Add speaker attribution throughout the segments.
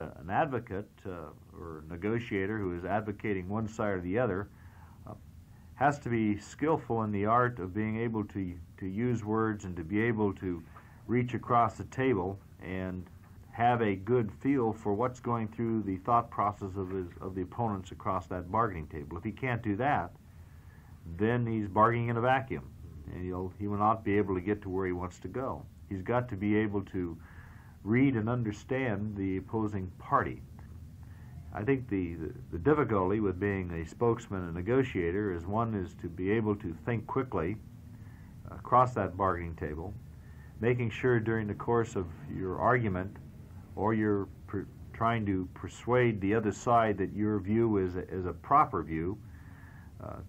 Speaker 1: An advocate or negotiator who is advocating one side or the other has to be skillful in the art of being able to use words and to be able to reach across the table and have a good feel for what's going through the thought process of the opponents across that bargaining table. If he can't do that, then he's bargaining in a vacuum, and he will not be able to get to where he wants to go. He's got to be able to read and understand the opposing party. I think the difficulty with being a spokesman and negotiator is to be able to think quickly across that bargaining table, making sure during the course of your argument or you're trying to persuade the other side that your view is a proper view,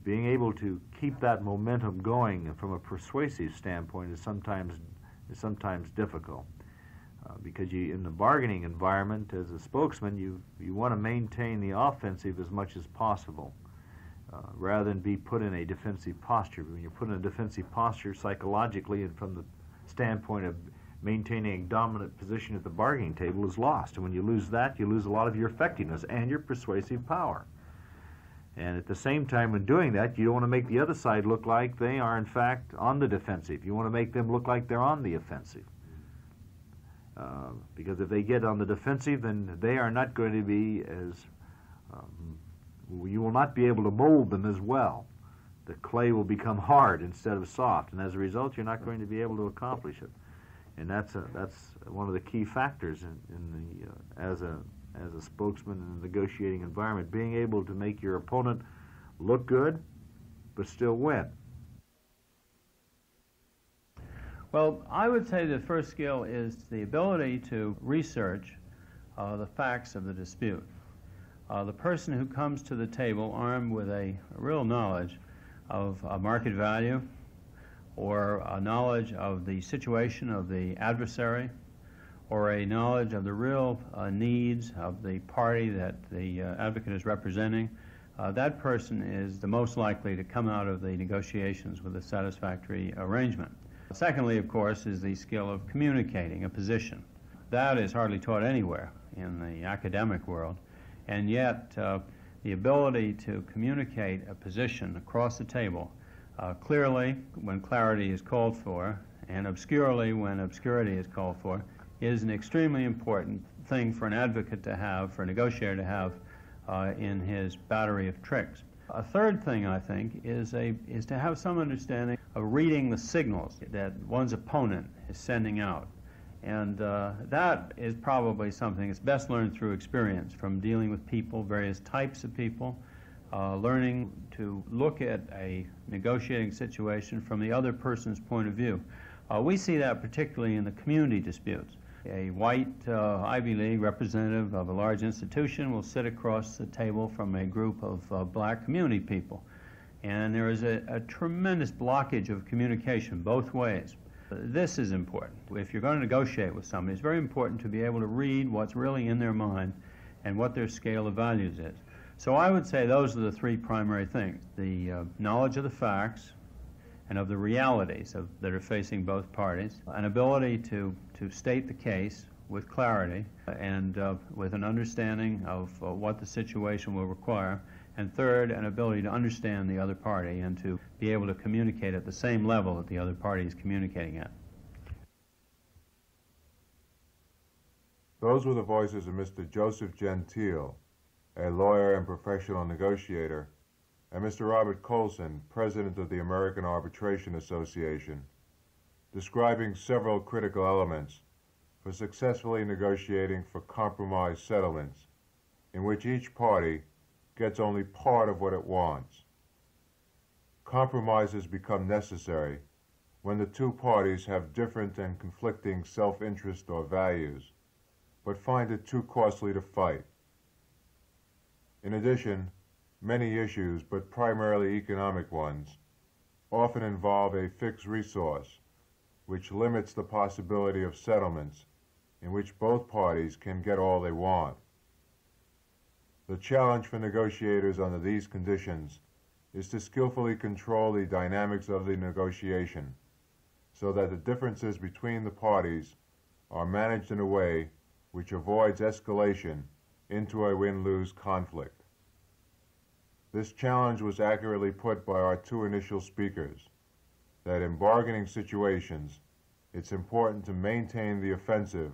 Speaker 1: being able to keep that momentum going from a persuasive standpoint is sometimes difficult. Because in the bargaining environment, as a spokesman, you want to maintain the offensive as much as possible, rather than be put in a defensive posture. When you're put in a defensive posture psychologically and from the standpoint of maintaining a dominant position at the bargaining table is lost. And when you lose that, you lose a lot of your effectiveness and your persuasive power. And at the same time, when doing that, you don't want to make the other side look like they are, in fact, on the defensive. You want to make them look like they're on the offensive. Because if they get on the defensive, then they are not going to be you will not be able to mold them as well. The clay will become hard instead of soft, and as a result, you're not going to be able to accomplish it. And that's one of the key factors as a spokesman in a negotiating environment, being able to make your opponent look good, but still win.
Speaker 2: Well, I would say the first skill is the ability to research the facts of the dispute. The person who comes to the table armed with a real knowledge of market value or a knowledge of the situation of the adversary or a knowledge of the real needs of the party that the advocate is representing, that person is the most likely to come out of the negotiations with a satisfactory arrangement. Secondly, of course, is the skill of communicating a position. That is hardly taught anywhere in the academic world, and yet the ability to communicate a position across the table clearly when clarity is called for and obscurely when obscurity is called for is an extremely important thing for an advocate to have, for a negotiator to have in his battery of tricks. A third thing, I think, is to have some understanding of reading the signals that one's opponent is sending out. And that is probably something that's best learned through experience, from dealing with people, various types of people, learning to look at a negotiating situation from the other person's point of view. We see that particularly in the community disputes. A white Ivy League representative of a large institution will sit across the table from a group of black community people. And there is a tremendous blockage of communication both ways. This is important. If you're going to negotiate with somebody, it's very important to be able to read what's really in their mind and what their scale of values is. So I would say those are the three primary things: the knowledge of the facts and of the realities that are facing both parties, an ability to state the case with clarity and with an understanding of what the situation will require, and third, an ability to understand the other party and to be able to communicate at the same level that the other party is communicating at.
Speaker 3: Those were the voices of Mr. Joseph Gentile, a lawyer and professional negotiator, and Mr. Robert Coulson, President of the American Arbitration Association, describing several critical elements for successfully negotiating for compromise settlements, in which each party gets only part of what it wants. Compromises become necessary when the two parties have different and conflicting self-interest or values, but find it too costly to fight. In addition, many issues, but primarily economic ones, often involve a fixed resource, which limits the possibility of settlements in which both parties can get all they want. The challenge for negotiators under these conditions is to skillfully control the dynamics of the negotiation so that the differences between the parties are managed in a way which avoids escalation into a win-lose conflict. This challenge was accurately put by our two initial speakers, that in bargaining situations, it's important to maintain the offensive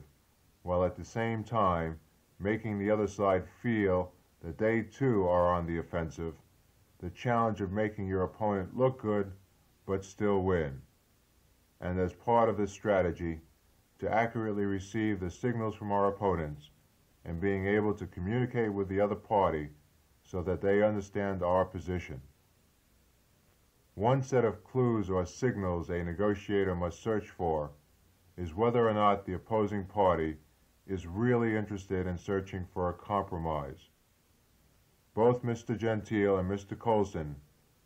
Speaker 3: while at the same time making the other side feel that they too are on the offensive, the challenge of making your opponent look good but still win. And as part of this strategy, to accurately receive the signals from our opponents and being able to communicate with the other party so that they understand our position. One set of clues or signals a negotiator must search for is whether or not the opposing party is really interested in searching for a compromise. Both Mr. Gentile and Mr. Coulson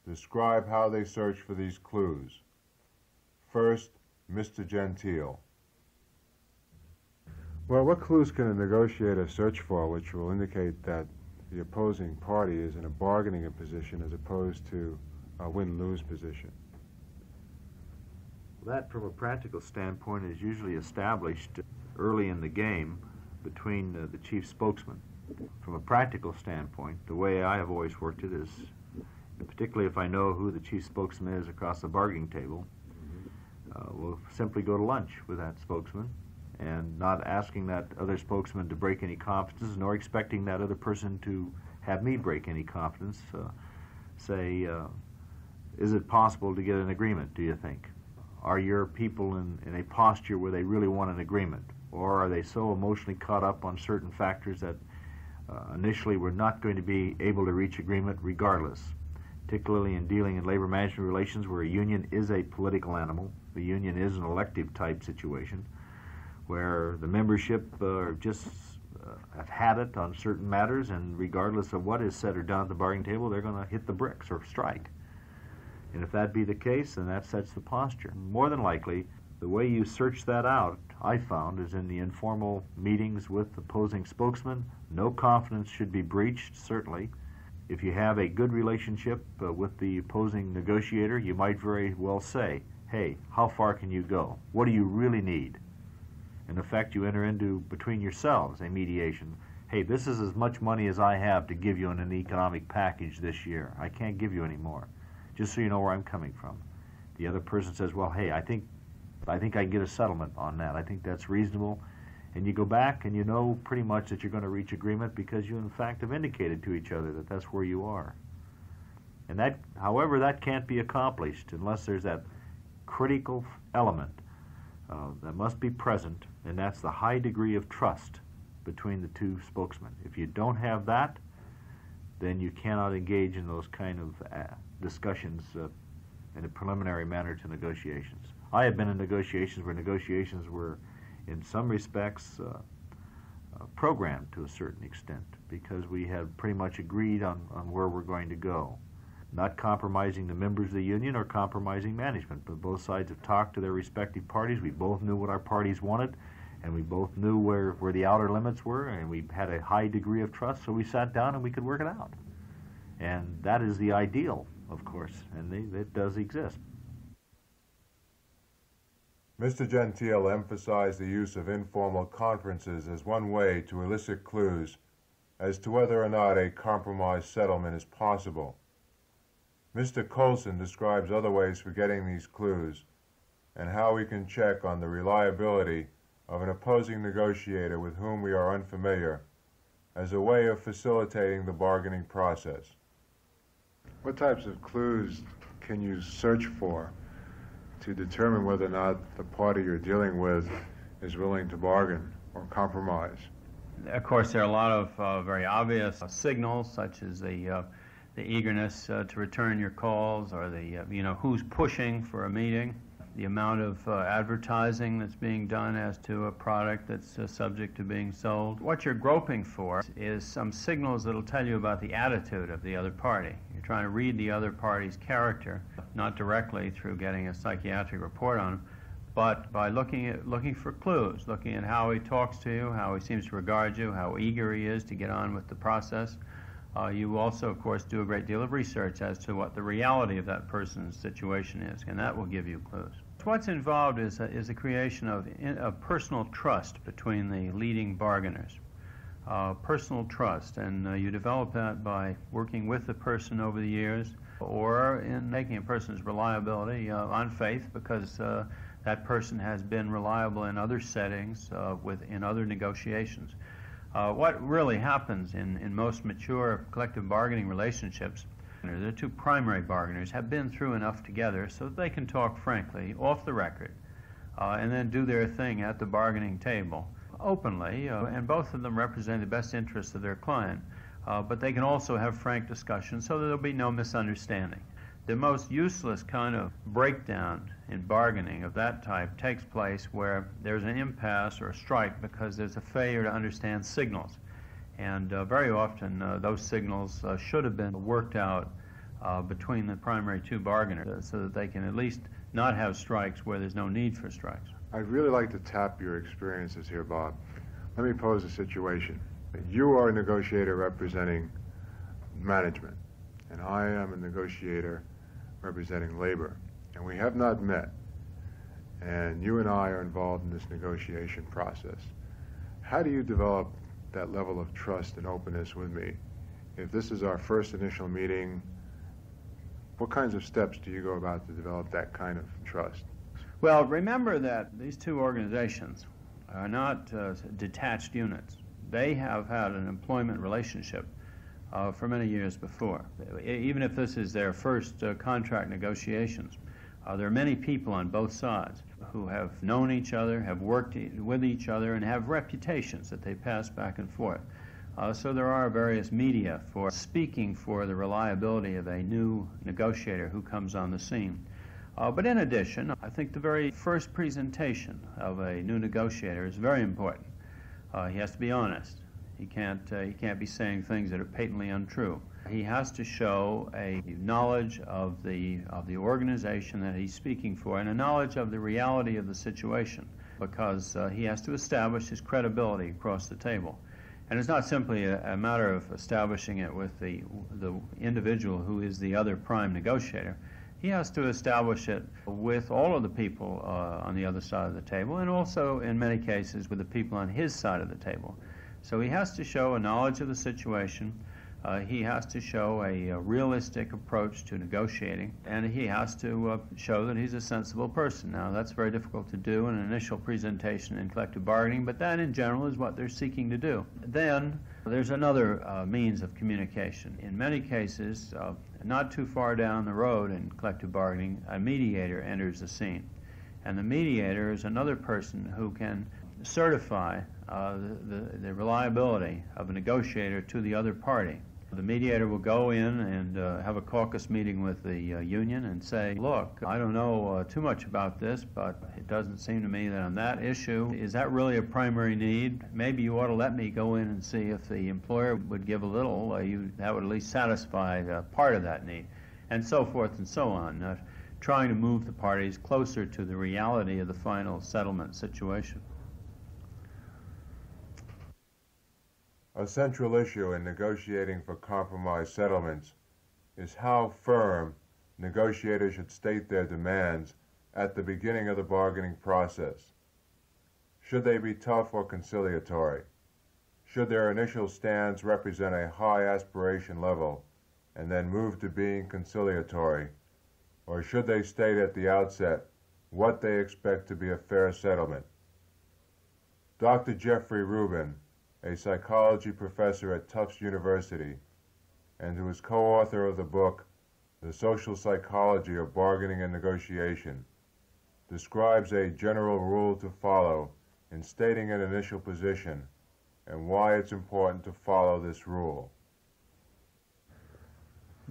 Speaker 3: describe how they search for these clues. First, Mr. Gentile.
Speaker 4: Well, what clues can a negotiator search for which will indicate that the opposing party is in a bargaining position as opposed to a win-lose position?
Speaker 1: That, from a practical standpoint, is usually established early in the game between the chief spokesman. From a practical standpoint, the way I have always worked it is, particularly if I know who the chief spokesman is across the bargaining table, we'll simply go to lunch with that spokesman and not asking that other spokesman to break any confidences, nor expecting that other person to have me break any confidence. Say, is it possible to get an agreement, do you think? Are your people in a posture where they really want an agreement? Or are they so emotionally caught up on certain factors that initially we're not going to be able to reach agreement regardless? Particularly in dealing in labor management relations where a union is a political animal. The union is an elective type situation where the membership just have had it on certain matters, and regardless of what is said or done at the bargaining table, they're going to hit the bricks or strike. And if that be the case, then that sets the posture. More than likely, the way you search that out, I found, is in the informal meetings with opposing spokesmen. No confidence should be breached, certainly. If you have a good relationship with the opposing negotiator, you might very well say, hey, how far can you go? What do you really need? In effect, you enter into, between yourselves, a mediation. Hey, this is as much money as I have to give you in an economic package this year. I can't give you any more, just so you know where I'm coming from. The other person says, well, hey, I think I can get a settlement on that. I think that's reasonable. And you go back and you know pretty much that you're going to reach agreement because you, in fact, have indicated to each other that that's where you are. And that, however, that can't be accomplished unless there's that critical element that must be present, and that's the high degree of trust between the two spokesmen. If you don't have that, then you cannot engage in those kind of discussions in a preliminary manner to negotiations. I have been in negotiations where negotiations were, in some respects, programmed to a certain extent because we had pretty much agreed on where we're going to go. Not compromising the members of the union or compromising management, but both sides have talked to their respective parties. We both knew what our parties wanted, and we both knew where the outer limits were, and we had a high degree of trust, so we sat down and we could work it out. And that is the ideal, of course, and it does exist.
Speaker 3: Mr. Gentile emphasized the use of informal conferences as one way to elicit clues as to whether or not a compromise settlement is possible. Mr. Coulson describes other ways for getting these clues and how we can check on the reliability of an opposing negotiator with whom we are unfamiliar as a way of facilitating the bargaining process.
Speaker 4: What types of clues can you search for to determine whether or not the party you're dealing with is willing to bargain or compromise?
Speaker 2: Of course, there are a lot of very obvious signals, such as the eagerness to return your calls, or the who's pushing for a meeting, the amount of advertising that's being done as to a product that's subject to being sold. What you're groping for is some signals that'll tell you about the attitude of the other party. You're trying to read the other party's character, not directly through getting a psychiatric report on him, but by looking for clues, looking at how he talks to you, how he seems to regard you, how eager he is to get on with the process. You also, of course, do a great deal of research as to what the reality of that person's situation is, and that will give you clues. What's involved is a creation of personal trust between the leading bargainers. Personal trust, and you develop that by working with the person over the years, or in making a person's reliability on faith, because that person has been reliable in other settings, in other negotiations. What really happens in most mature collective bargaining relationships, the two primary bargainers have been through enough together so that they can talk frankly, off the record, and then do their thing at the bargaining table openly, and both of them represent the best interests of their client. But they can also have frank discussion so that there'll be no misunderstanding. The most useless kind of breakdown in bargaining of that type takes place where there's an impasse or a strike because there's a failure to understand signals. And very often those signals should have been worked out between the primary two bargainers so that they can at least not have strikes where there's no need for strikes.
Speaker 4: I'd really like to tap your experiences here, Bob. Let me pose a situation. You are a negotiator representing management, and I am a negotiator representing labor, and we have not met, and you and I are involved in this negotiation process. How do you develop that level of trust and openness with me? If this is our first initial meeting, what kinds of steps do you go about to develop that kind of trust?
Speaker 2: Well, remember that these two organizations are not detached units. They have had an employment relationship for many years before. Even if this is their first contract negotiations, there are many people on both sides who have known each other, have worked with each other, and have reputations that they pass back and forth. So there are various media for speaking for the reliability of a new negotiator who comes on the scene. But in addition, I think the very first presentation of a new negotiator is very important. He has to be honest. He can't be saying things that are patently untrue. He has to show a knowledge of the organization that he's speaking for and a knowledge of the reality of the situation, because he has to establish his credibility across the table. And it's not simply a matter of establishing it with the individual who is the other prime negotiator. He has to establish it with all of the people on the other side of the table, and also, in many cases, with the people on his side of the table. So he has to show a knowledge of the situation. He has to show a realistic approach to negotiating, and he has to show that he's a sensible person. Now, that's very difficult to do in an initial presentation in collective bargaining, but that in general is what they're seeking to do. Then there's another means of communication. In many cases, not too far down the road in collective bargaining, a mediator enters the scene. And the mediator is another person who can certify the reliability of a negotiator to the other party. The mediator will go in and have a caucus meeting with the union and say, look, I don't know too much about this, but it doesn't seem to me that on that issue, is that really a primary need? Maybe you ought to let me go in and see if the employer would give a little, that would at least satisfy part of that need, and so forth and so on, trying to move the parties closer to the reality of the final settlement situation.
Speaker 3: A central issue in negotiating for compromise settlements is how firm negotiators should state their demands at the beginning of the bargaining process. Should they be tough or conciliatory? Should their initial stands represent a high aspiration level and then move to being conciliatory? Or should they state at the outset what they expect to be a fair settlement? Dr. Jeffrey Rubin, a psychology professor at Tufts University, and who is co-author of the book, The Social Psychology of Bargaining and Negotiation, describes a general rule to follow in stating an initial position and why it's important to follow this rule.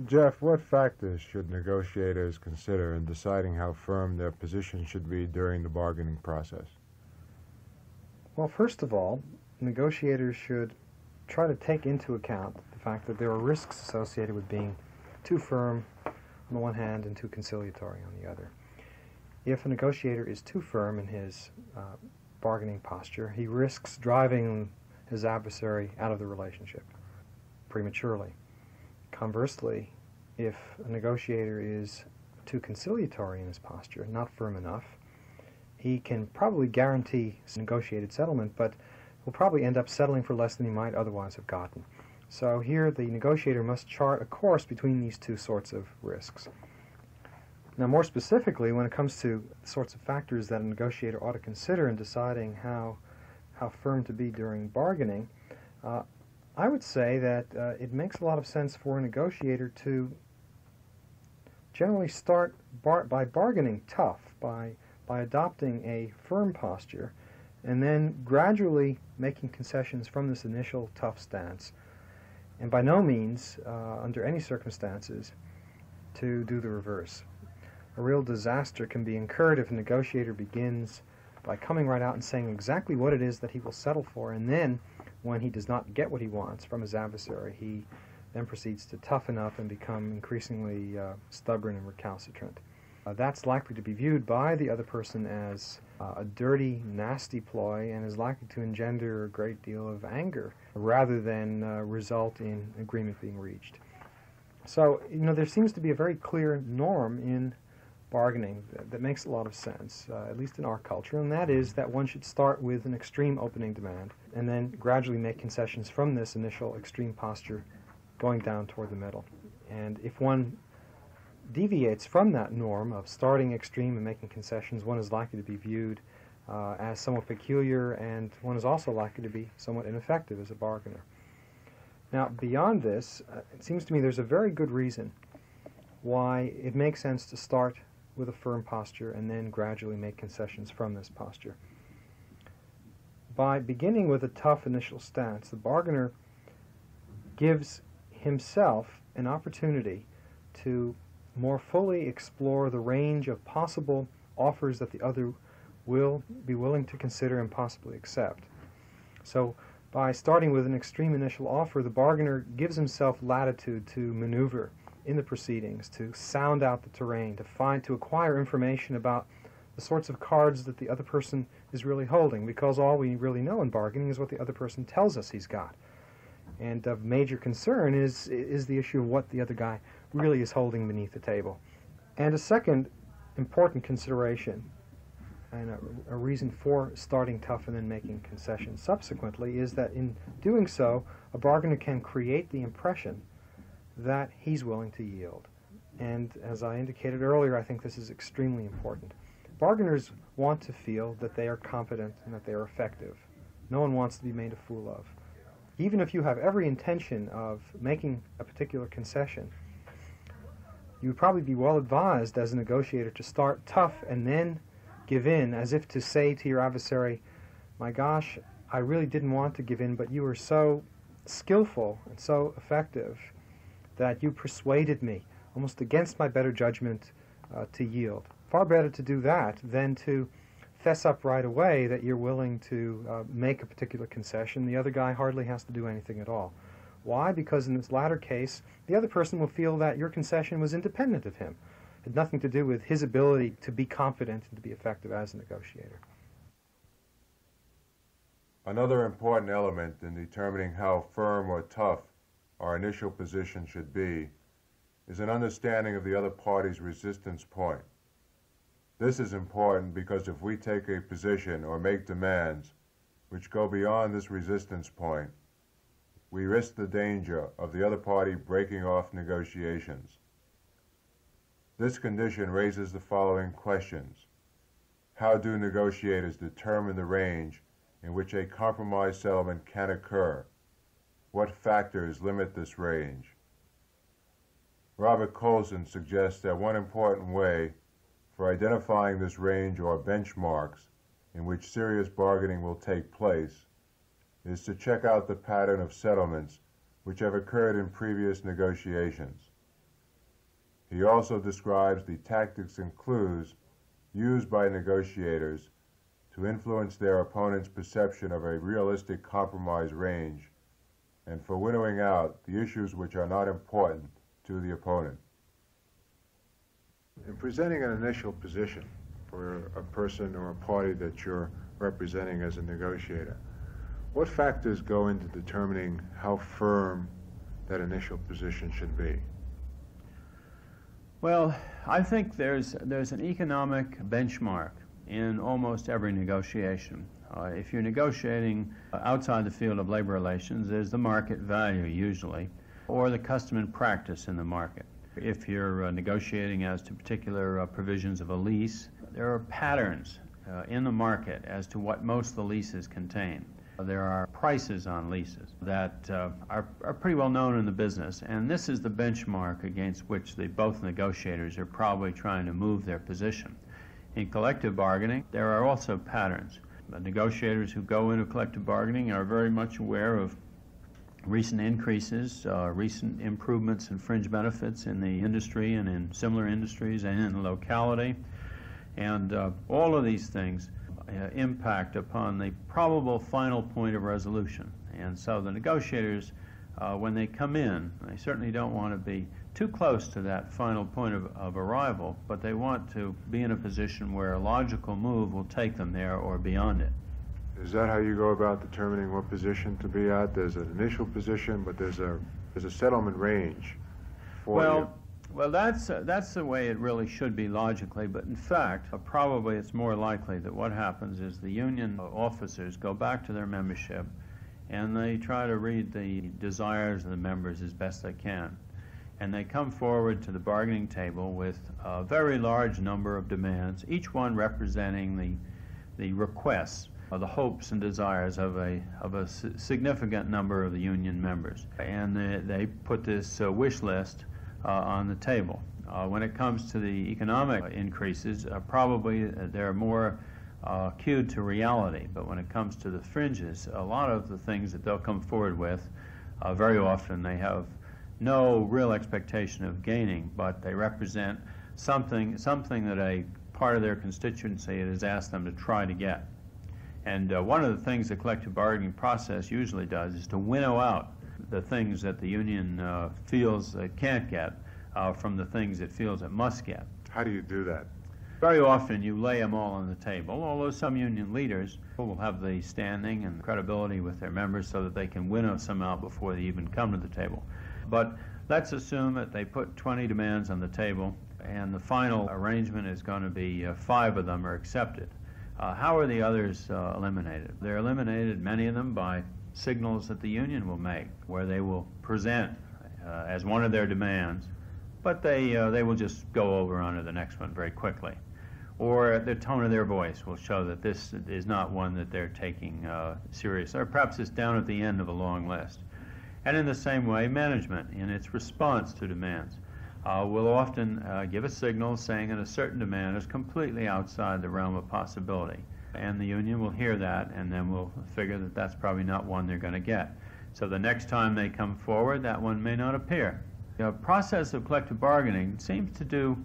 Speaker 4: Jeff, what factors should negotiators consider in deciding how firm their position should be during the bargaining process?
Speaker 5: Well, first of all, negotiators should try to take into account the fact that there are risks associated with being too firm on the one hand and too conciliatory on the other. If a negotiator is too firm in his bargaining posture, he risks driving his adversary out of the relationship prematurely. Conversely, if a negotiator is too conciliatory in his posture, not firm enough, he can probably guarantee negotiated settlement, but will probably end up settling for less than he might otherwise have gotten. So here the negotiator must chart a course between these two sorts of risks. Now, more specifically, when it comes to the sorts of factors that a negotiator ought to consider in deciding how firm to be during bargaining, I would say that it makes a lot of sense for a negotiator to generally start by bargaining tough, by adopting a firm posture, and then gradually making concessions from this initial tough stance, and by no means, under any circumstances, to do the reverse. A real disaster can be incurred if a negotiator begins by coming right out and saying exactly what it is that he will settle for, and then when he does not get what he wants from his adversary, he then proceeds to toughen up and become increasingly stubborn and recalcitrant. That's likely to be viewed by the other person as a dirty, nasty ploy, and is likely to engender a great deal of anger rather than result in agreement being reached. So, there seems to be a very clear norm in bargaining that makes a lot of sense, at least in our culture, and that is that one should start with an extreme opening demand and then gradually make concessions from this initial extreme posture going down toward the middle. And if one deviates from that norm of starting extreme and making concessions, one is likely to be viewed as somewhat peculiar, and one is also likely to be somewhat ineffective as a bargainer. Now, beyond this, it seems to me there's a very good reason why it makes sense to start with a firm posture and then gradually make concessions from this posture. By beginning with a tough initial stance, the bargainer gives himself an opportunity to more fully explore the range of possible offers that the other will be willing to consider and possibly accept. So by starting with an extreme initial offer, the bargainer gives himself latitude to maneuver in the proceedings, to sound out the terrain, to acquire information about the sorts of cards that the other person is really holding, because all we really know in bargaining is what the other person tells us he's got. And of major concern is the issue of what the other guy really is holding beneath the table. And a second important consideration, and a reason for starting tough and then making concessions subsequently, is that in doing so, a bargainer can create the impression that he's willing to yield. And as I indicated earlier, I think this is extremely important. Bargainers want to feel that they are competent and that they are effective. No one wants to be made a fool of. Even if you have every intention of making a particular concession, you would probably be well advised as a negotiator to start tough and then give in, as if to say to your adversary, my gosh, I really didn't want to give in, but you were so skillful and so effective that you persuaded me, almost against my better judgment, to yield. Far better to do that than to fess up right away that you're willing to make a particular concession. The other guy hardly has to do anything at all. Why? Because in this latter case, the other person will feel that your concession was independent of him. It had nothing to do with his ability to be competent and to be effective as a negotiator.
Speaker 3: Another important element in determining how firm or tough our initial position should be is an understanding of the other party's resistance point. This is important because if we take a position or make demands which go beyond this resistance point, we risk the danger of the other party breaking off negotiations. This condition raises the following questions. How do negotiators determine the range in which a compromise settlement can occur? What factors limit this range? Robert Coulson suggests that one important way for identifying this range or benchmarks in which serious bargaining will take place is to check out the pattern of settlements which have occurred in previous negotiations. He also describes the tactics and clues used by negotiators to influence their opponent's perception of a realistic compromise range and for winnowing out the issues which are not important to the opponent.
Speaker 4: In presenting an initial position for a person or a party that you're representing as a negotiator, what factors go into determining how firm that initial position should be?
Speaker 2: Well, I think there's an economic benchmark in almost every negotiation. If you're negotiating outside the field of labor relations, there's the market value usually, or the custom and practice in the market. If you're negotiating as to particular provisions of a lease, there are patterns in the market as to what most of the leases contain. There are prices on leases that are pretty well known in the business, and this is the benchmark against which both negotiators are probably trying to move their position. In collective bargaining, there are also patterns. The negotiators who go into collective bargaining are very much aware of recent increases, recent improvements in fringe benefits in the industry and in similar industries and in the locality, and all of these things impact upon the probable final point of resolution. And so the negotiators, when they come in, they certainly don't want to be too close to that final point of arrival, but they want to be in a position where a logical move will take them there or beyond it.
Speaker 4: Is that how you go about determining what position to be at? There's an initial position, but there's a settlement range for you.
Speaker 2: Well, that's the way it really should be logically, but in fact, probably it's more likely that what happens is the union officers go back to their membership and they try to read the desires of the members as best they can. And they come forward to the bargaining table with a very large number of demands, each one representing the requests, the hopes and desires of a significant number of the union members. And they put this wish list on the table. When it comes to the economic increases, probably they're more cued to reality, but when it comes to the fringes, a lot of the things that they'll come forward with, very often they have no real expectation of gaining, but they represent something that a part of their constituency has asked them to try to get. And one of the things the collective bargaining process usually does is to winnow out the things that the union feels it can't get from the things it feels it must get.
Speaker 4: How do you do that?
Speaker 2: Very often you lay them all on the table, although some union leaders will have the standing and credibility with their members so that they can winnow some out before they even come to the table. But let's assume that they put 20 demands on the table and the final arrangement is going to be 5 of them are accepted. How are the others eliminated? They're eliminated, many of them, by signals that the union will make, where they will present as one of their demands, but they will just go over onto the next one very quickly. Or the tone of their voice will show that this is not one that they're taking serious, or perhaps it's down at the end of a long list. And in the same way, management, in its response to demands, will often give a signal saying that a certain demand is completely outside the realm of possibility. And the union will hear that, and then will figure that that's probably not one they're going to get. So the next time they come forward, that one may not appear. The process of collective bargaining seems to do,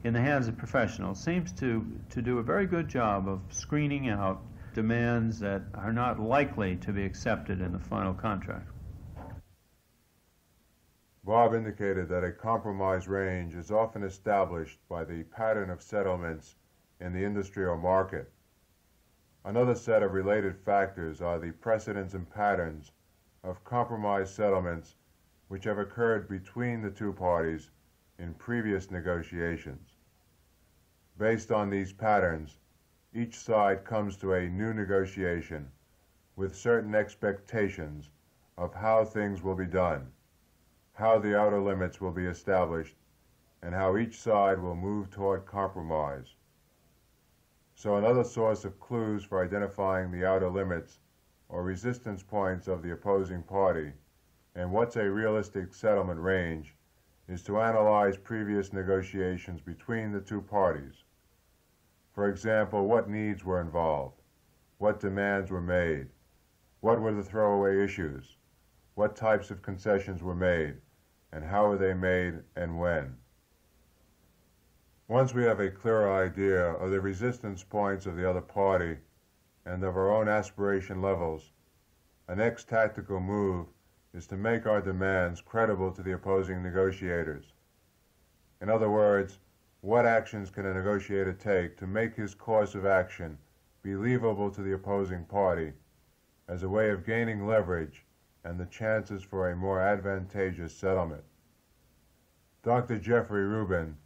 Speaker 2: in the hands of professionals, seems to do a very good job of screening out demands that are not likely to be accepted in the final contract.
Speaker 3: Bob indicated that a compromise range is often established by the pattern of settlements in the industry or market. Another set of related factors are the precedents and patterns of compromise settlements which have occurred between the two parties in previous negotiations. Based on these patterns, each side comes to a new negotiation with certain expectations of how things will be done, how the outer limits will be established, and how each side will move toward compromise. So another source of clues for identifying the outer limits or resistance points of the opposing party and what's a realistic settlement range is to analyze previous negotiations between the two parties. For example, what needs were involved, what demands were made, what were the throwaway issues, what types of concessions were made, and how were they made and when. Once we have a clearer idea of the resistance points of the other party and of our own aspiration levels, a next tactical move is to make our demands credible to the opposing negotiators. In other words, what actions can a negotiator take to make his course of action believable to the opposing party as a way of gaining leverage and the chances for a more advantageous settlement? Dr. Jeffrey Rubin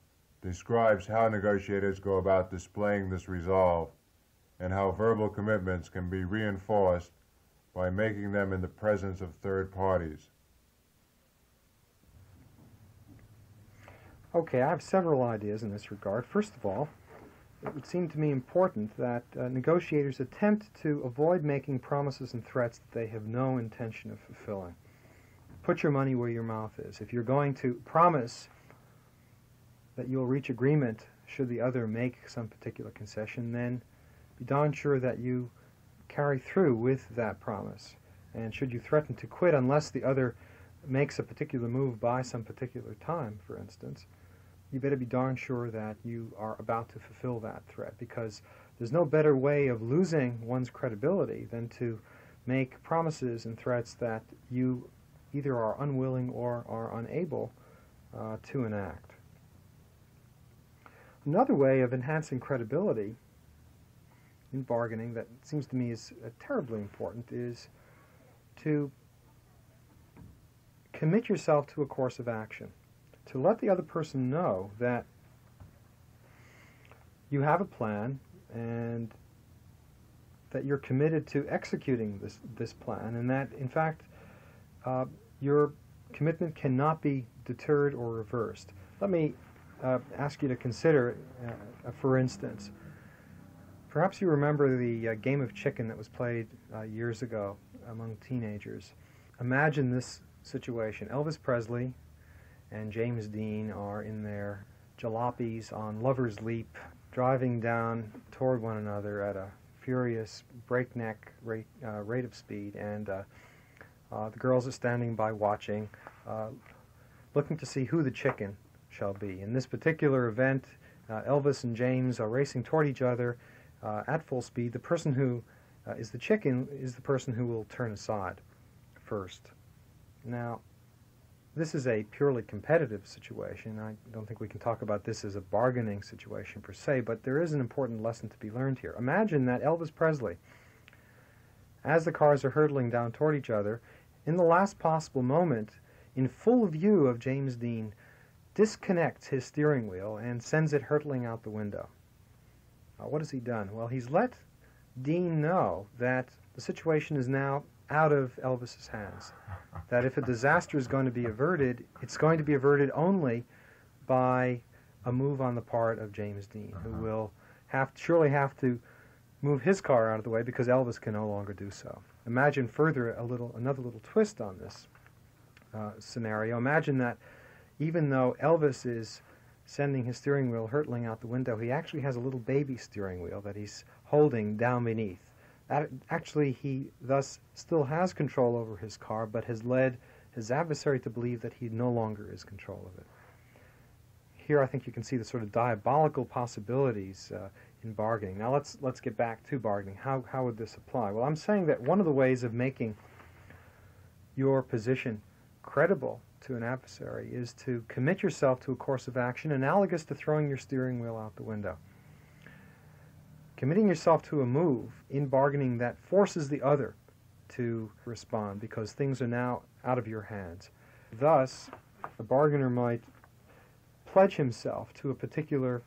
Speaker 3: describes how negotiators go about displaying this resolve and how verbal commitments can be reinforced by making them in the presence of third parties.
Speaker 5: Okay, I have several ideas in this regard. First of all, it would seem to me important that negotiators attempt to avoid making promises and threats that they have no intention of fulfilling. Put your money where your mouth is. If you're going to promise that you'll reach agreement should the other make some particular concession, then be darn sure that you carry through with that promise. And should you threaten to quit unless the other makes a particular move by some particular time, for instance, you better be darn sure that you are about to fulfill that threat, because there's no better way of losing one's credibility than to make promises and threats that you either are unwilling or are unable to enact. Another way of enhancing credibility in bargaining that seems to me is terribly important is to commit yourself to a course of action, to let the other person know that you have a plan and that you're committed to executing this plan, and that, in fact, your commitment cannot be deterred or reversed. Let me ask you to consider, for instance, perhaps you remember the game of chicken that was played years ago among teenagers. Imagine this situation. Elvis Presley and James Dean are in their jalopies on Lover's Leap, driving down toward one another at a furious breakneck rate of speed, and the girls are standing by watching, looking to see who the chicken shall be. In this particular event, Elvis and James are racing toward each other at full speed. The person who is the chicken is the person who will turn aside first. Now, this is a purely competitive situation. I don't think we can talk about this as a bargaining situation per se, but there is an important lesson to be learned here. Imagine that Elvis Presley, as the cars are hurtling down toward each other, in the last possible moment, in full view of James Dean, disconnects his steering wheel and sends it hurtling out the window. What has he done? Well, he's let Dean know that the situation is now out of Elvis's hands, that if a disaster is going to be averted, it's going to be averted only by a move on the part of James Dean, who will surely have to move his car out of the way because Elvis can no longer do so. Imagine further another little twist on this scenario. Imagine that even though Elvis is sending his steering wheel hurtling out the window, he actually has a little baby steering wheel that he's holding down beneath. Actually, he thus still has control over his car, but has led his adversary to believe that he no longer is control of it. Here, I think you can see the sort of diabolical possibilities in bargaining. Now, let's get back to bargaining. How would this apply? Well, I'm saying that one of the ways of making your position credible to an adversary is to commit yourself to a course of action analogous to throwing your steering wheel out the window. Committing yourself to a move in bargaining that forces the other to respond because things are now out of your hands. Thus, the bargainer might pledge himself to a particular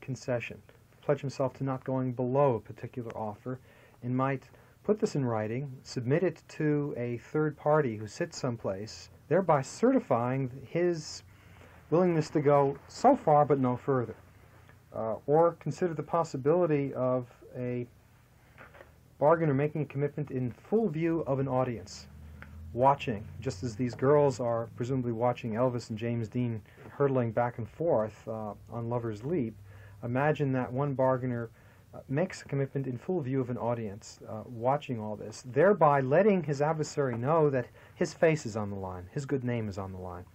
Speaker 5: concession, pledge himself to not going below a particular offer, and might put this in writing, submit it to a third party who sits someplace, thereby certifying his willingness to go so far but no further. Or consider the possibility of a bargainer making a commitment in full view of an audience, watching, just as these girls are presumably watching Elvis and James Dean hurtling back and forth on Lover's Leap. Imagine that one bargainer makes a commitment in full view of an audience, watching all this, thereby letting his adversary know that his face is on the line, his good name is on the line.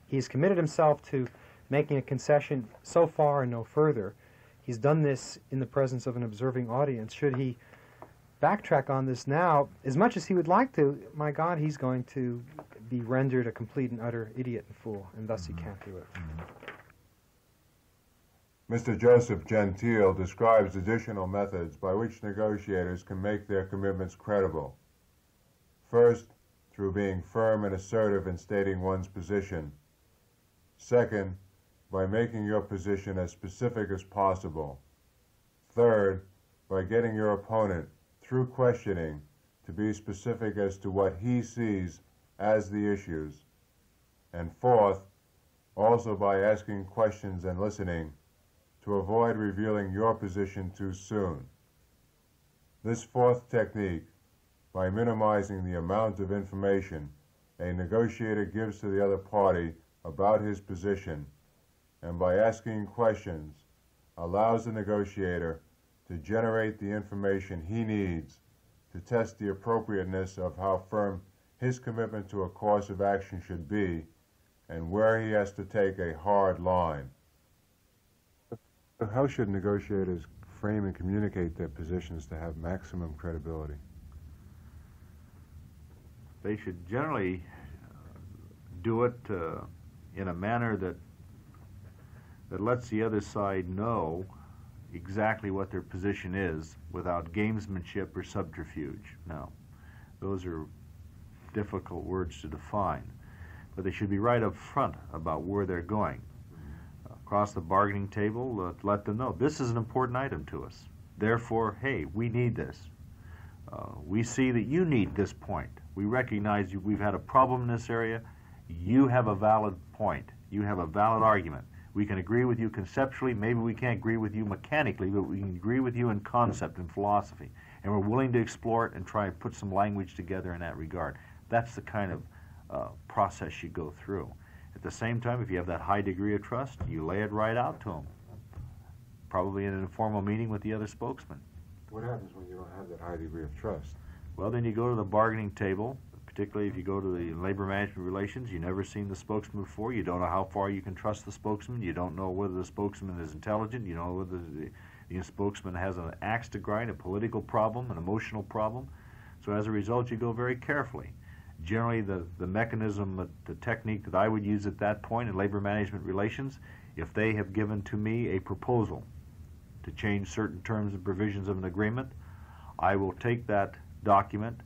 Speaker 5: He's committed himself to making a concession so far and no further. He's done this in the presence of an observing audience. Should he backtrack on this now, as much as he would like to, my God, he's going to be rendered a complete and utter idiot and fool, and thus he can't do it.
Speaker 3: Mr. Joseph Gentile describes additional methods by which negotiators can make their commitments credible. First, through being firm and assertive in stating one's position. Second, by making your position as specific as possible. Third, by getting your opponent, through questioning, to be specific as to what he sees as the issues. And fourth, also by asking questions and listening to avoid revealing your position too soon. This fourth technique, by minimizing the amount of information a negotiator gives to the other party about his position, and by asking questions, allows the negotiator to generate the information he needs to test the appropriateness of how firm his commitment to a course of action should be and where he has to take a hard line.
Speaker 4: How should negotiators frame and communicate their positions to have maximum credibility?
Speaker 1: They should generally do it in a manner that lets the other side know exactly what their position is without gamesmanship or subterfuge. Now, those are difficult words to define, but they should be right up front about where they're going. Across the bargaining table, let them know this is an important item to us. Therefore, hey, we need this. We see that you need this point. We recognize we've had a problem in this area. You have a valid point. You have a valid argument. We can agree with you conceptually. Maybe we can't agree with you mechanically, but we can agree with you in concept and philosophy. And we're willing to explore it and try and put some language together in that regard. That's the kind of process you go through. At the same time, if you have that high degree of trust, you lay it right out to them, probably in an informal meeting with the other spokesman.
Speaker 4: What happens when you don't have that high degree of trust?
Speaker 1: Well, then you go to the bargaining table, particularly if you go to the labor management relations. You've never seen the spokesman before. You don't know how far you can trust the spokesman. You don't know whether the spokesman is intelligent. You don't know whether the spokesman has an axe to grind, a political problem, an emotional problem. So as a result, you go very carefully. Generally, the mechanism, the technique that I would use at that point in labor management relations, if they have given to me a proposal to change certain terms and provisions of an agreement, I will take that document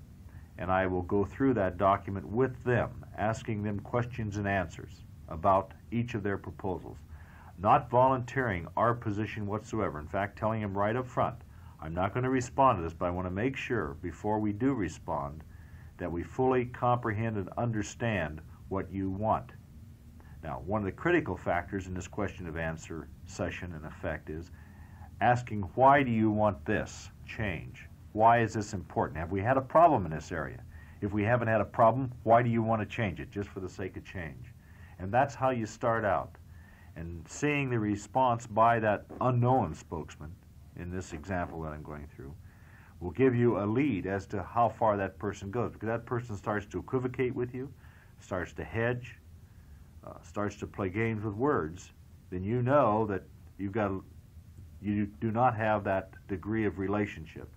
Speaker 1: and I will go through that document with them, asking them questions and answers about each of their proposals, not volunteering our position whatsoever. In fact, telling them right up front, I'm not going to respond to this, but I want to make sure before we do respond that we fully comprehend and understand what you want. Now, one of the critical factors in this question of answer session, in effect, is asking, why do you want this change? Why is this important? Have we had a problem in this area? If we haven't had a problem, why do you want to change it? Just for the sake of change. And that's how you start out. And seeing the response by that unknown spokesman, in this example that I'm going through, will give you a lead as to how far that person goes. Because that person starts to equivocate with you, starts to hedge, starts to play games with words, then you know that you do not have that degree of relationship.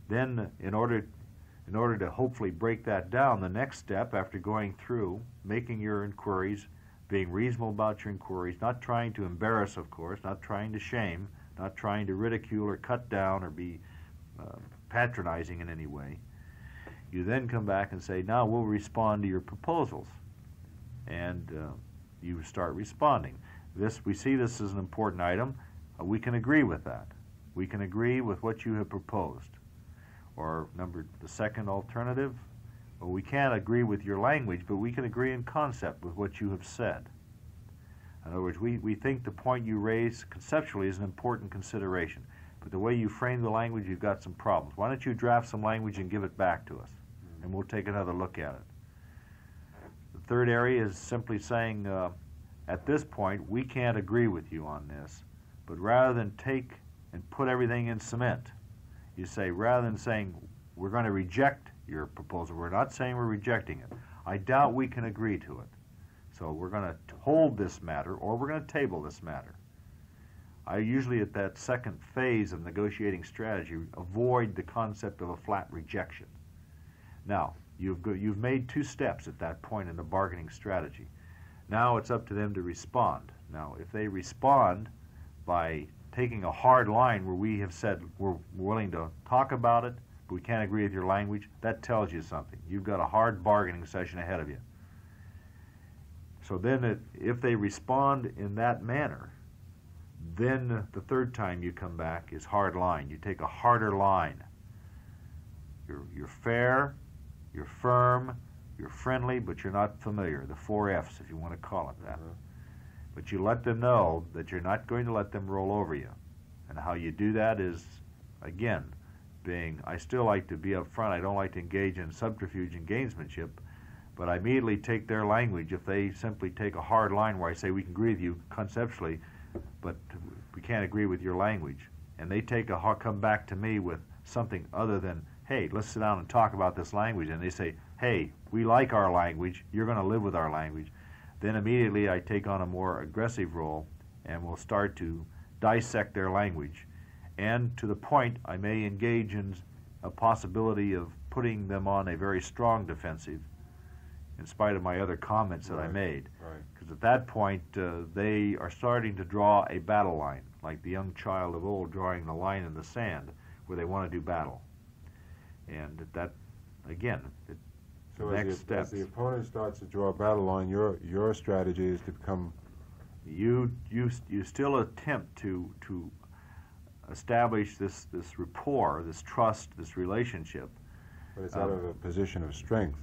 Speaker 1: Then, in order to hopefully break that down, the next step after going through, making your inquiries, being reasonable about your inquiries, not trying to embarrass, of course, not trying to shame, not trying to ridicule or cut down or be patronizing in any way, you then come back and say, now we'll respond to your proposals. And you start responding. We see this as an important item. We can agree with that. We can agree with what you have proposed. Or the second alternative, well, we can't agree with your language, but we can agree in concept with what you have said. In other words, we think the point you raise conceptually is an important consideration, but the way you frame the language, you've got some problems. Why don't you draft some language and give it back to us, and we'll take another look at it. The third area is simply saying, at this point, we can't agree with you on this, but rather than take and put everything in cement, you say, rather than saying, we're going to reject your proposal, we're not saying we're rejecting it. I doubt we can agree to it. So we're going to hold this matter, or we're going to table this matter. I usually, at that second phase of negotiating strategy, avoid the concept of a flat rejection. Now, you've made two steps at that point in the bargaining strategy. Now it's up to them to respond. Now, if they respond by taking a hard line where we have said we're willing to talk about it, but we can't agree with your language, that tells you something. You've got a hard bargaining session ahead of you. So then if they respond in that manner, then the third time you come back is hard line. You take a harder line. You're fair, you're firm, you're friendly, but you're not familiar. The 4 F's, if you want to call it that. But you let them know that you're not going to let them roll over you. And how you do that is, again, I still like to be up front. I don't like to engage in subterfuge and gamesmanship, but I immediately take their language. If they simply take a hard line where I say, we can agree with you conceptually, but we can't agree with your language, and they come back to me with something other than, hey, let's sit down and talk about this language, and they say, hey, we like our language, you're going to live with our language, then immediately I take on a more aggressive role and will start to dissect their language. And to the point, I may engage in a possibility of putting them on a very strong defensive, in spite of my other comments that I made. Because at that point, they are starting to draw a battle line, like the young child of old drawing the line in the sand, where they want to do battle. And that, again,
Speaker 3: So
Speaker 1: next steps.
Speaker 3: as the opponent starts to draw a battle line, your strategy is to become...
Speaker 1: You still attempt to establish this rapport, this trust, this relationship.
Speaker 3: But it's out of a position of strength.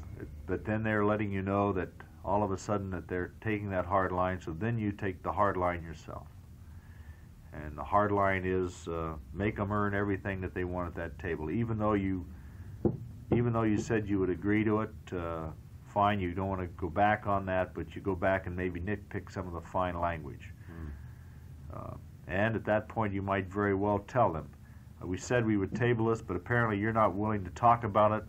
Speaker 1: But then they're letting you know that all of a sudden that they're taking that hard line, so then you take the hard line yourself. And the hard line is make them earn everything that they want at that table. Even though you said you would agree to it, fine, you don't want to go back on that, but you go back and maybe nitpick some of the fine language. And at that point you might very well tell them, we said we would table this, but apparently you're not willing to talk about it.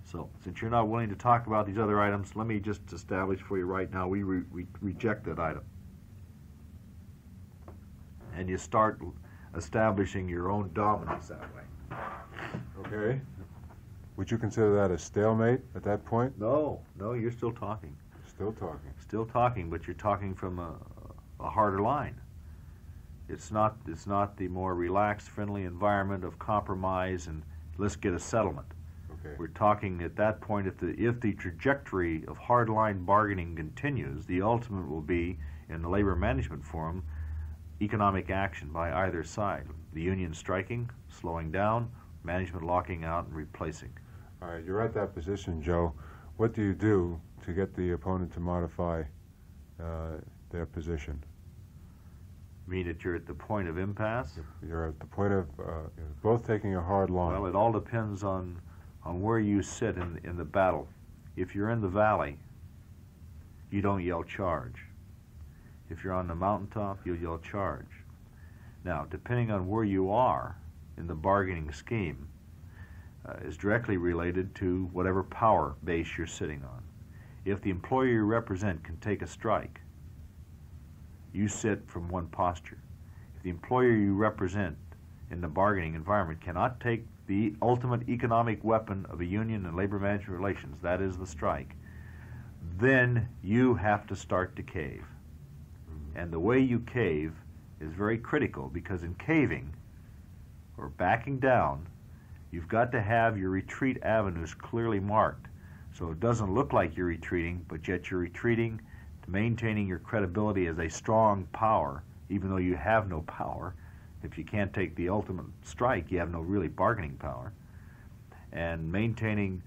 Speaker 1: So since you're not willing to talk about these other items, let me just establish for you right now, we reject that item. And you start establishing your own dominance that way.
Speaker 3: Okay. Would you consider that a stalemate at that point?
Speaker 1: No, you're still talking.
Speaker 3: Still talking.
Speaker 1: Still talking, but you're talking from a harder line. It's not the more relaxed, friendly environment of compromise and let's get a settlement.
Speaker 3: Okay.
Speaker 1: We're talking at that point, if the trajectory of hardline bargaining continues, the ultimate will be, in the labor management forum, economic action by either side. The union striking, slowing down, management locking out and replacing.
Speaker 3: All right, you're at that position, Joe. What do you do to get the opponent to modify their position?
Speaker 1: You mean that you're at the point of impasse?
Speaker 3: You're at the point of both taking a hard line.
Speaker 1: Well, it all depends on where you sit in the battle. If you're in the valley, you don't yell charge. If you're on the mountaintop, you'll yell charge. Now, depending on where you are in the bargaining scheme, is directly related to whatever power base you're sitting on. If the employer you represent can take a strike, you sit from one posture. If the employer you represent in the bargaining environment cannot take the ultimate economic weapon of a union and labor management relations, that is the strike, then you have to start to cave. And the way you cave is very critical, because in caving, or backing down, you've got to have your retreat avenues clearly marked. So it doesn't look like you're retreating, but yet you're retreating, maintaining your credibility as a strong power, even though you have no power. If you can't take the ultimate strike, you have no really bargaining power. And maintaining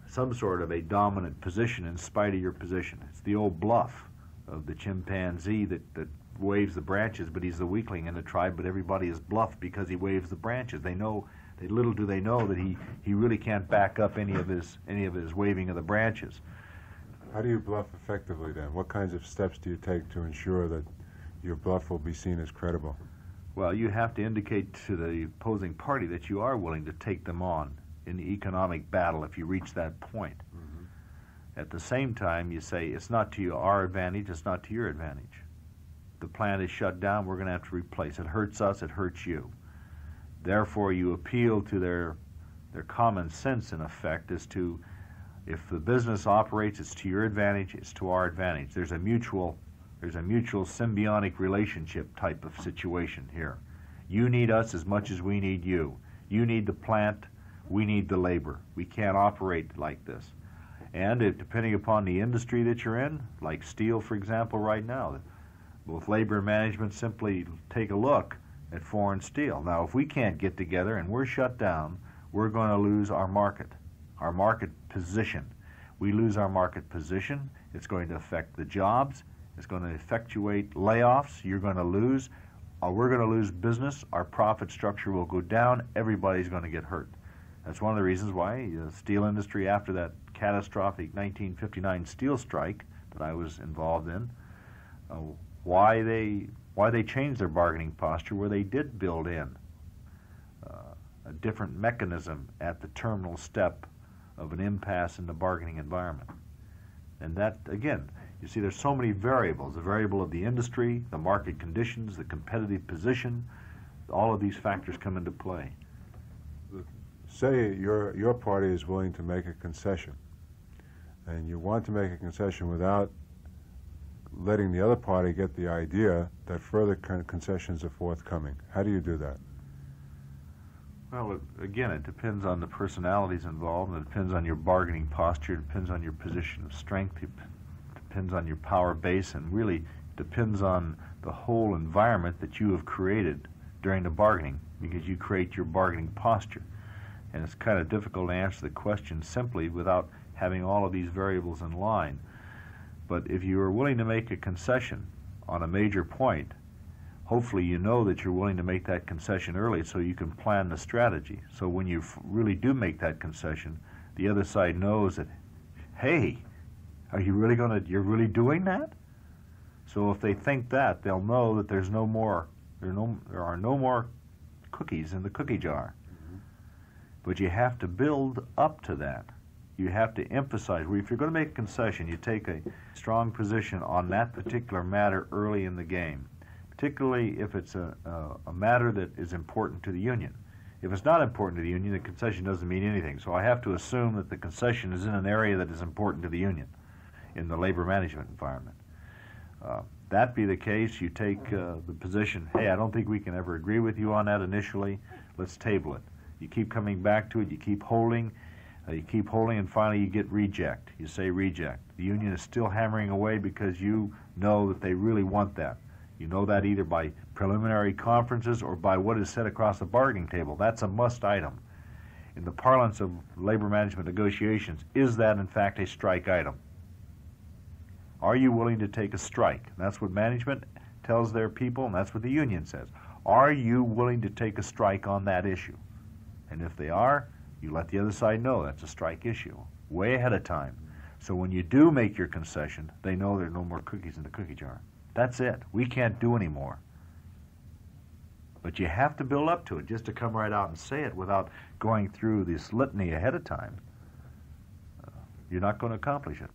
Speaker 1: some sort of a dominant position in spite of your position. It's the old bluff of the chimpanzee that waves the branches, but he's the weakling in the tribe, but everybody is bluffed because he waves the branches. Little do they know that he really can't back up any of his waving of the branches.
Speaker 3: How do you bluff effectively then? What kinds of steps do you take to ensure that your bluff will be seen as credible?
Speaker 1: Well, you have to indicate to the opposing party that you are willing to take them on in the economic battle if you reach that point. At the same time, you say, it's not to our advantage, it's not to your advantage. The plant is shut down, we're going to have to replace. It hurts us, it hurts you. Therefore, you appeal to their common sense, in effect, as to, if the business operates, it's to your advantage, it's to our advantage. There's a mutual symbiotic relationship type of situation here. You need us as much as we need you. You need the plant, we need the labor. We can't operate like this. And depending upon the industry that you're in, like steel, for example, right now, both labor and management simply take a look at foreign steel. Now, if we can't get together and we're shut down, we're going to lose our market position. We lose our market position, it's going to affect the jobs, it's going to effectuate layoffs, you're going to lose, we're going to lose business, our profit structure will go down, everybody's going to get hurt. That's one of the reasons why the steel industry, after that catastrophic 1959 steel strike that I was involved in, why they changed their bargaining posture, where they did build in a different mechanism at the terminal step of an impasse in the bargaining environment. And that, again, you see there's so many variables, the variable of the industry, the market conditions, the competitive position, all of these factors come into play.
Speaker 3: Say your party is willing to make a concession, and you want to make a concession without letting the other party get the idea that further concessions are forthcoming. How do you do that?
Speaker 1: Well, again, it depends on the personalities involved, and it depends on your bargaining posture, it depends on your position of strength, it depends on your power base, and really depends on the whole environment that you have created during the bargaining, because you create your bargaining posture. And it's kind of difficult to answer the question simply without having all of these variables in line. But if you are willing to make a concession on a major point, hopefully you know that you're willing to make that concession early so you can plan the strategy. So when you really do make that concession, the other side knows that, hey, are you really you're really doing that? So if they think that, they'll know that there are no more cookies in the cookie jar. But you have to build up to that. You have to emphasize, if you're going to make a concession, you take a strong position on that particular matter early in the game, particularly if it's a matter that is important to the union. If it's not important to the union, the concession doesn't mean anything. So I have to assume that the concession is in an area that is important to the union in the labor management environment. That be the case, you take the position, hey, I don't think we can ever agree with you on that initially, let's table it. You keep coming back to it, you keep holding, and finally you get reject. You say reject. The union is still hammering away because you know that they really want that. You know that either by preliminary conferences or by what is said across the bargaining table. That's a must item. In the parlance of labor management negotiations, is that in fact a strike item? Are you willing to take a strike? And that's what management tells their people, and that's what the union says. Are you willing to take a strike on that issue? And if they are, you let the other side know that's a strike issue, way ahead of time. So when you do make your concession, they know there are no more cookies in the cookie jar. That's it. We can't do any more. But you have to build up to it. Just to come right out and say it without going through this litany ahead of time, you're not going to accomplish it.